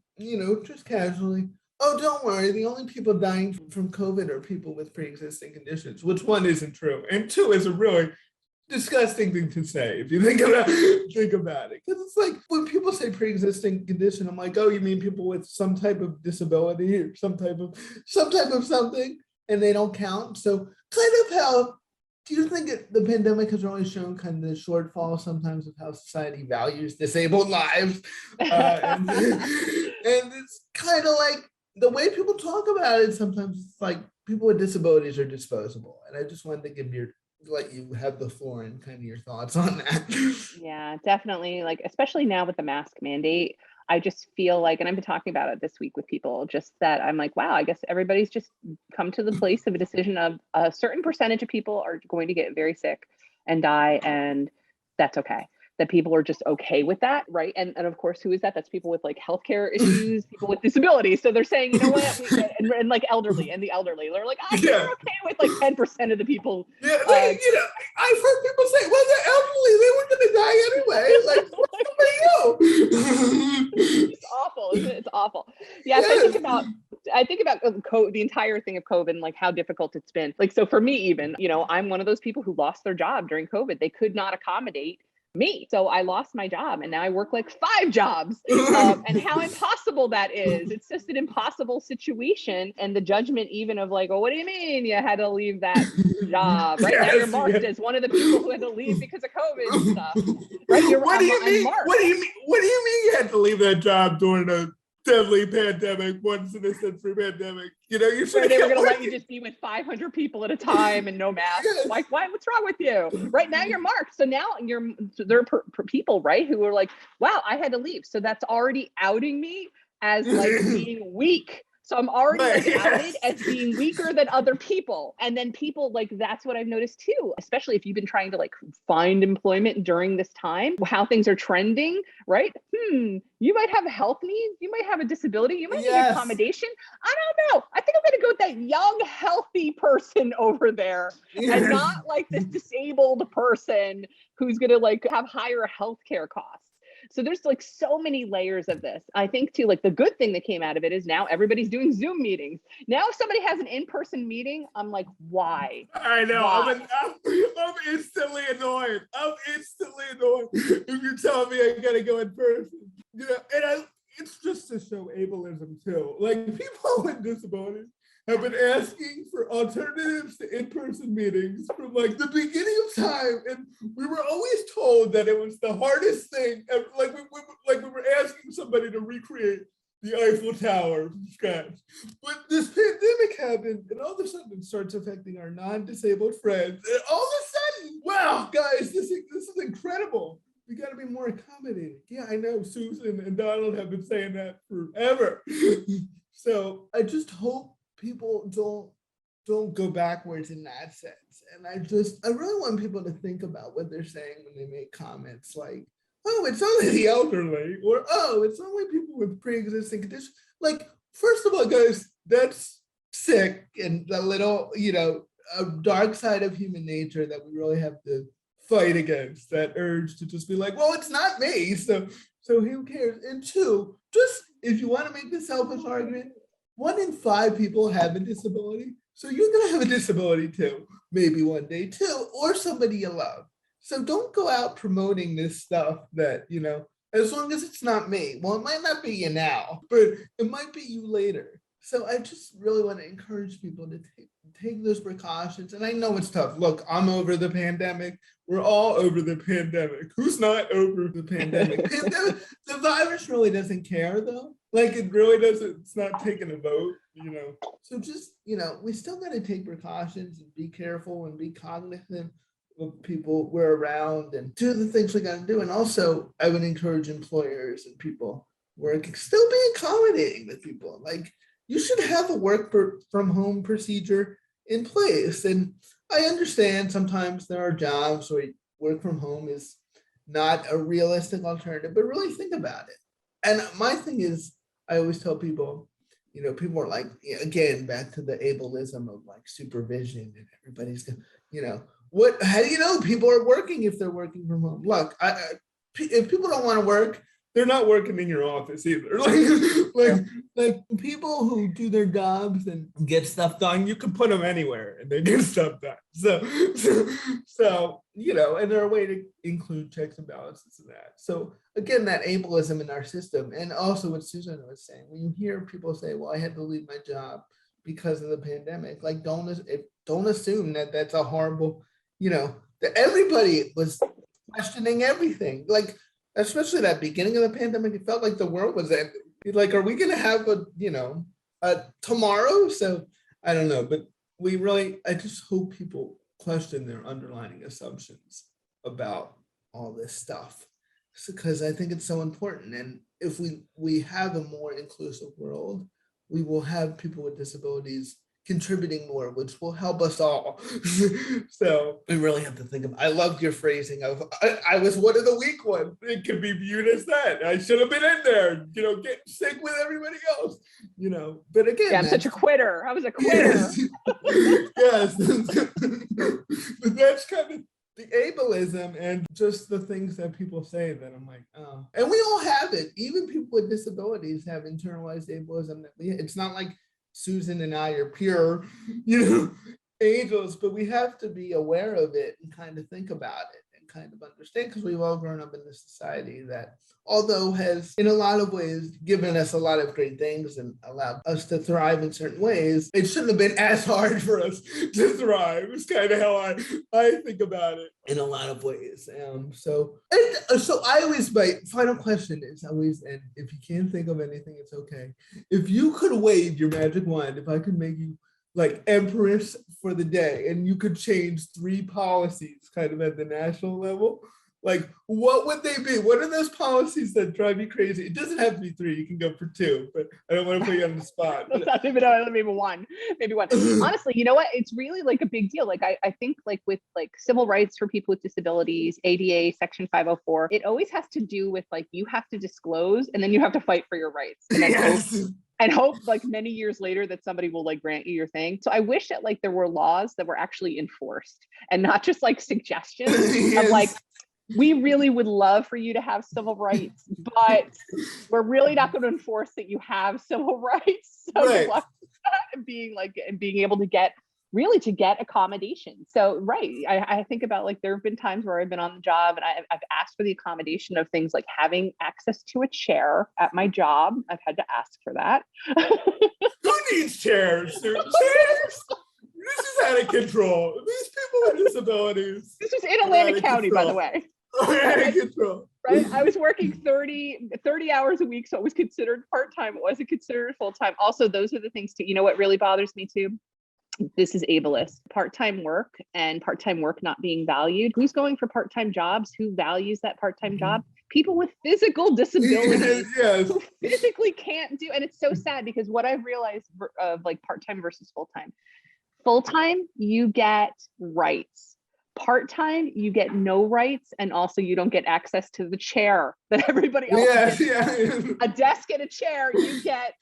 [SPEAKER 1] just casually, oh, don't worry, the only people dying from COVID are people with pre-existing conditions, which one isn't true, and two is a really disgusting thing to say if you think about it, because it's like when people say pre-existing condition, I'm like, oh, you mean people with some type of disability or some type of something, and they don't count. So kind of how do you think the pandemic has really shown kind of the shortfall sometimes of how society values disabled lives, and it's kind of like the way people talk about it sometimes, it's like people with disabilities are disposable, and I just wanted to let you have the floor and kind of your thoughts on that.
[SPEAKER 2] Yeah, definitely. Like, especially now with the mask mandate, I just feel like, and I've been talking about it this week with people, just that I'm like, wow, I guess everybody's just come to the place of a decision of a certain percentage of people are going to get very sick and die, and that's okay. that people are just okay with that, right? And of course, who is that? That's people with like healthcare issues, people with disabilities. So they're saying, you know what, and like elderly and the elderly, they're like, I think
[SPEAKER 1] Yeah.
[SPEAKER 2] we're okay with like 10% of the people.
[SPEAKER 1] Yeah, I've heard people say, well, the elderly, they were going to die anyway. Like, what's somebody else?
[SPEAKER 2] It's awful, isn't it? It's awful. Yes,
[SPEAKER 1] Yes.
[SPEAKER 2] I think about the entire thing of COVID and like how difficult it's been. Like, so for me, even, I'm one of those people who lost their job during COVID. They could not accommodate me. So I lost my job and now I work like 5 jobs. And how impossible that is. It's just an impossible situation. And the judgment even of like, oh, what do you mean you had to leave that job? Right, now you're marked as one of the people who had to leave because of COVID stuff. Right?
[SPEAKER 1] What do you mean?
[SPEAKER 2] Marked.
[SPEAKER 1] What do you mean you had to leave that job during a deadly pandemic, once in a century pandemic? You should.
[SPEAKER 2] They were going to let you just be with 500 people at a time and no mask.
[SPEAKER 1] Yes.
[SPEAKER 2] Like, why? What's wrong with you? Right now, you're marked. So now there are people, right, who are like, "Wow, I had to leave." So that's already outing me as like being weak. So I'm already like outed as being weaker than other people. And then people like, that's what I've noticed too, especially if you've been trying to like find employment during this time, how things are trending, right? You might have health needs, you might have a disability, you might need accommodation. I don't know. I think I'm gonna go with that young, healthy person over there and not like this disabled person who's gonna like have higher healthcare costs. So there's like so many layers of this. I think too, like the good thing that came out of it is now everybody's doing Zoom meetings. Now if somebody has an in-person meeting, I'm like, why?
[SPEAKER 1] I know.
[SPEAKER 2] Why?
[SPEAKER 1] I'm instantly annoyed. If you tell me I gotta go in person. And it's just to show ableism too. Like, people with disabilities have been asking for alternatives to in-person meetings from like the beginning of time, and we were always told that it was the hardest thing. Like we were asking somebody to recreate the Eiffel Tower from scratch. But this pandemic happened, and all of a sudden it starts affecting our non-disabled friends. And all of a sudden, wow, guys, this is incredible. We got to be more accommodating. Yeah, I know Susan and Donald have been saying that forever. So I just hope people don't go backwards in that sense. And I really want people to think about what they're saying when they make comments like, oh, it's only the elderly, or oh, it's only people with pre-existing conditions. Like, first of all, guys, that's sick and a little, a dark side of human nature that we really have to fight against, that urge to just be like, well, it's not me, so who cares? And 2, just if you want to make the selfish argument, 1 in 5 people have a disability. So you're going to have a disability too, maybe one day too, or somebody you love. So don't go out promoting this stuff that, as long as it's not me. Well, it might not be you now, but it might be you later. So I just really want to encourage people to take those precautions. And I know it's tough. Look, I'm over the pandemic. We're all over the pandemic. Who's not over the pandemic? The virus really doesn't care though. Like, it really doesn't, it's not taking a vote, So just, we still got to take precautions and be careful and be cognizant of people we're around and do the things we got to do. And also, I would encourage employers and people still be accommodating with people. Like, you should have a work from home procedure in place. And I understand sometimes there are jobs where work from home is not a realistic alternative, but really think about it. And my thing is, I always tell people, people are like, again, back to the ableism of like supervision and everybody's, how do you know people are working if they're working from home? Look, if people don't want to work, they're not working in your office either. Like people who do their jobs and get stuff done, you can put them anywhere and they get stuff done. So and there are a way to include checks and balances in that. So again, that ableism in our system, and also what Susan was saying, when you hear people say, well, I had to leave my job because of the pandemic, like don't assume that that's a horrible, that everybody was questioning everything. Like, especially that beginning of the pandemic, it felt like the world was ending. Like, are we going to have a tomorrow? So I don't know, but I just hope people question their underlying assumptions about all this stuff, because I think it's so important. And if we have a more inclusive world, we will have people with disabilities contributing more, which will help us all. So we really have to think of, I loved your phrasing of, I was one of the weak ones. It could be viewed as that. I should have been in there, getting sick with everybody else, but again.
[SPEAKER 2] Yeah, I'm such a quitter. I was a quitter.
[SPEAKER 1] Yes. But that's kind of the ableism and just the things that people say that I'm like, oh. And we all have it. Even people with disabilities have internalized ableism. It's not like Susan and I are pure, angels, but we have to be aware of it and kind of think about it and kind of understand, because we've all grown up in a society that, although has in a lot of ways given us a lot of great things and allowed us to thrive in certain ways, it shouldn't have been as hard for us to thrive. It's kind of how I think about it in a lot of ways. So I always, my final question is always, and if you can't think of anything, it's okay. If you could wave your magic wand, if I could make you like empress for the day and you could change 3 policies kind of at the national level, like, what would they be? What are those policies that drive you crazy? It doesn't have to be 3. You can go for 2, but I don't want to put you on the spot.
[SPEAKER 2] Maybe one. Honestly, you know what? It's really like a big deal. Like, I think like with like civil rights for people with disabilities, ADA, Section 504, it always has to do with like, you have to disclose and then you have to fight for your rights. And then
[SPEAKER 1] Yes.
[SPEAKER 2] hope like many years later that somebody will like grant you your thing. So I wish that like there were laws that were actually enforced and not just like suggestions
[SPEAKER 1] Yes.
[SPEAKER 2] of like, we really would love for you to have civil rights, but we're really not going to enforce that you have civil rights. So
[SPEAKER 1] Right.
[SPEAKER 2] good luck with that and being able to get accommodation. So, right. I think about like, there have been times where I've been on the job and I've asked for the accommodation of things like having access to a chair at my job. I've had to ask for that.
[SPEAKER 1] Who needs chairs? Chairs? This is out of control. These people with disabilities.
[SPEAKER 2] This was in Atlantic County, by the way.
[SPEAKER 1] Out of control.
[SPEAKER 2] Right. I was working 30 hours a week. So it was considered part-time. It wasn't considered full-time. Also, those are the things too. You know what really bothers me too? This is ableist. Part-time work and part-time work not being valued. Who's going for part-time jobs? Who values that part-time job? People with physical disabilities
[SPEAKER 1] Yes.
[SPEAKER 2] who physically can't do. And it's so sad because what I've realized of like part-time versus full-time, you get rights. Part-time, you get no rights, and also you don't get access to the chair that everybody else gets. Yeah. A desk and a chair, you get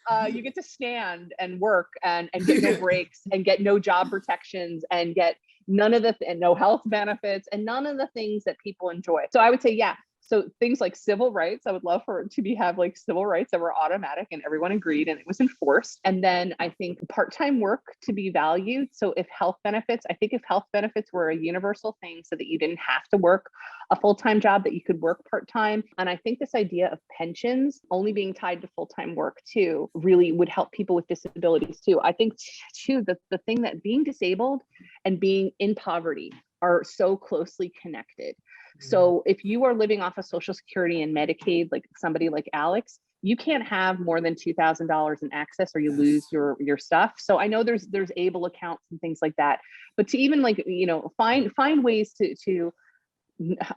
[SPEAKER 2] to stand and work and get no breaks and get no job protections and get and no health benefits and none of the things that people enjoy. So I would say, yeah. So things like civil rights, I would love for it to have like civil rights that were automatic and everyone agreed and it was enforced. And then I think part-time work to be valued. So if health benefits were a universal thing so that you didn't have to work a full-time job, that you could work part-time. And I think this idea of pensions only being tied to full-time work too, really would help people with disabilities too. I think too, the thing that being disabled and being in poverty are so closely connected. So if you are living off of Social Security and Medicaid, like somebody like Alex, you can't have more than $2,000 in access or you lose your stuff. So I know there's able accounts and things like that, but to even like, find ways to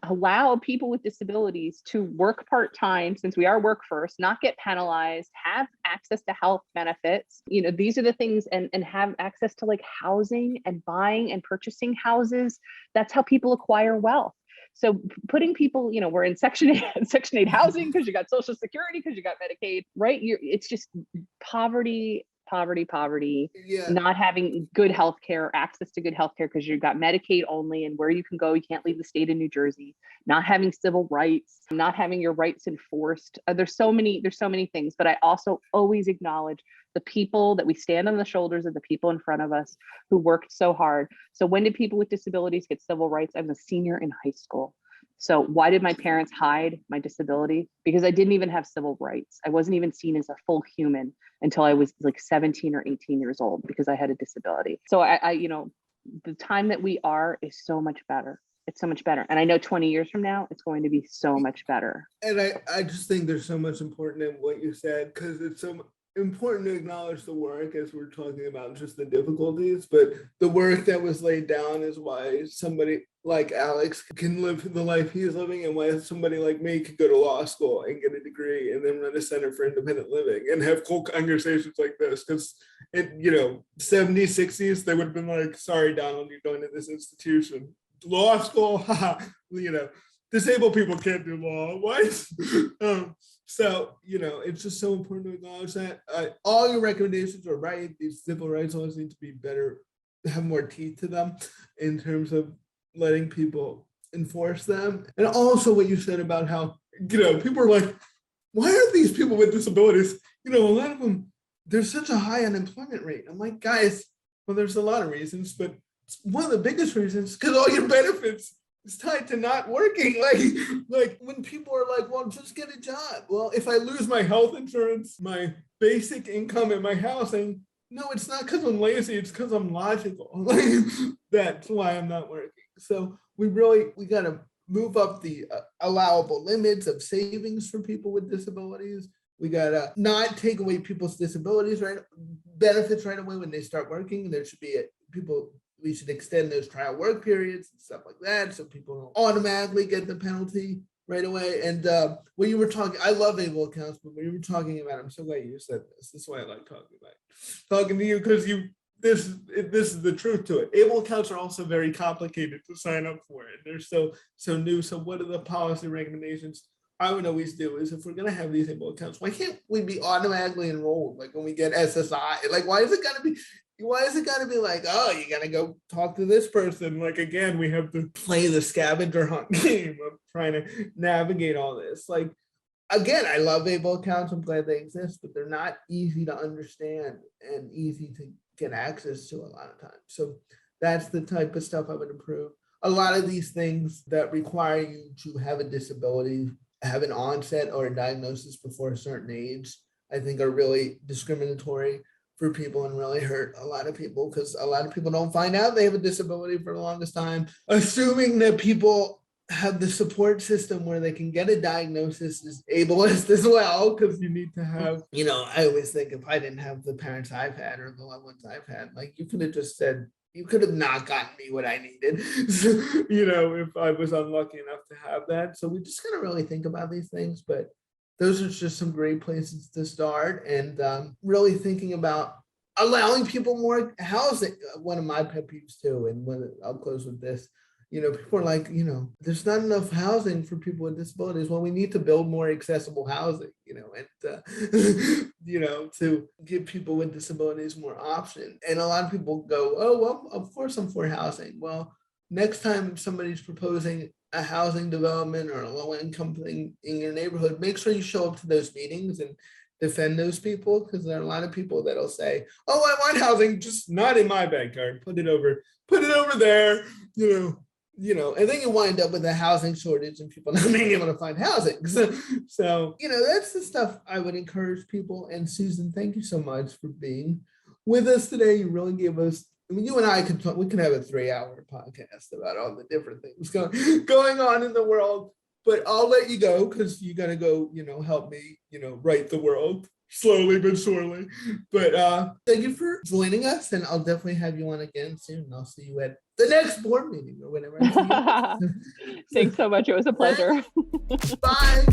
[SPEAKER 2] allow people with disabilities to work part-time, since we are work first, not get penalized, have access to health benefits. These are the things, and have access to like housing and buying and purchasing houses. That's how people acquire wealth. So putting people, we're in Section 8 housing because you got Social Security, because you got Medicaid, right? It's just poverty,
[SPEAKER 1] Yeah.
[SPEAKER 2] not having good healthcare, access to good healthcare because you've got Medicaid only, and where you can go, you can't leave the state of New Jersey, not having civil rights, not having your rights enforced. There's so many things, but I also always acknowledge the people that we stand on the shoulders of the people in front of us who worked so hard. So when did people with disabilities get civil rights? I was a senior in high school. So why did my parents hide my disability? Because I didn't even have civil rights. I wasn't even seen as a full human until I was like 17 or 18 years old because I had a disability. So I the time that we are is so much better. It's so much better. And I know 20 years from now, it's going to be so much better.
[SPEAKER 1] And I just think there's so much important in what you said, because it's so important to acknowledge the work as we're talking about just the difficulties, but the work that was laid down is why somebody like Alex can live the life he is living, and why somebody like me could go to law school and get a degree and then run a center for independent living and have cool conversations like this. Because in 70s, 60s, they would have been like, sorry, Donald, you're going to this institution. Law school, haha, disabled people can't do law. What? So, it's just so important to acknowledge that. All your recommendations are right. These civil rights laws need to be better, have more teeth to them in terms of letting people enforce them. And also what you said about how, people are like, why are these people with disabilities? A lot of them, there's such a high unemployment rate. I'm like, guys, well, there's a lot of reasons, but one of the biggest reasons, because all your benefits is tied to not working. Like when people are like, well, just get a job. Well, if I lose my health insurance, my basic income, and my housing, no, it's not because I'm lazy, it's because I'm logical. That's why I'm not working. So we got to move up the allowable limits of savings for people with disabilities. We got to not take away people's disabilities benefits right away when they start working. There should be we should extend those trial work periods and stuff like that, so people don't automatically get the penalty right away. And when you were talking, I love able accounts, but when you were talking about, I'm so glad you said this. This is why I like talking to you, because this is the truth to it. Able accounts are also very complicated to sign up for, and they're so new. So what are the policy recommendations I would always do is, if we're going to have these able accounts, why can't we be automatically enrolled? Like when we get SSI, like why is it going to be like, oh, you got to go talk to this person? Like, again, we have to play the scavenger hunt game of trying to navigate all this. Like, again, I love able accounts. I'm glad they exist, but they're not easy to understand and easy to get access to a lot of times. So that's the type of stuff I would improve. A lot of these things that require you to have a disability, have an onset or a diagnosis before a certain age, I think are really discriminatory for people and really hurt a lot of people, because a lot of people don't find out they have a disability for the longest time, assuming that people have the support system where they can get a diagnosis as ableist as well, because you need to have, I always think if I didn't have the parents I've had or the loved ones I've had, like you could have just said, you could have not gotten me what I needed, if I was unlucky enough to have that. So we just got to really think about these things, but those are just some great places to start. And really thinking about allowing people more housing. One of my pet peeves too, and I'll close with this, people are like, there's not enough housing for people with disabilities. Well, we need to build more accessible housing, and, to give people with disabilities more options. And a lot of people go, oh, well, of course I'm for housing. Well, next time somebody's proposing a housing development or a low income thing in your neighborhood, make sure you show up to those meetings and defend those people, because there are a lot of people that'll say, oh, I want housing, just not in my backyard. Put it over there, and then you wind up with a housing shortage and people not being able to find housing. So, that's the stuff I would encourage people. And Susan, thank you so much for being with us today. You really gave us, you and I could talk, we could have a 3-hour podcast about all the different things going on in the world, but I'll let you go because you got to go, help me, right the world slowly but surely. But thank you for joining us, and I'll definitely have you on again soon. I'll see you at the next board meeting or whenever.
[SPEAKER 2] Thanks so much. It was a pleasure.
[SPEAKER 1] Bye.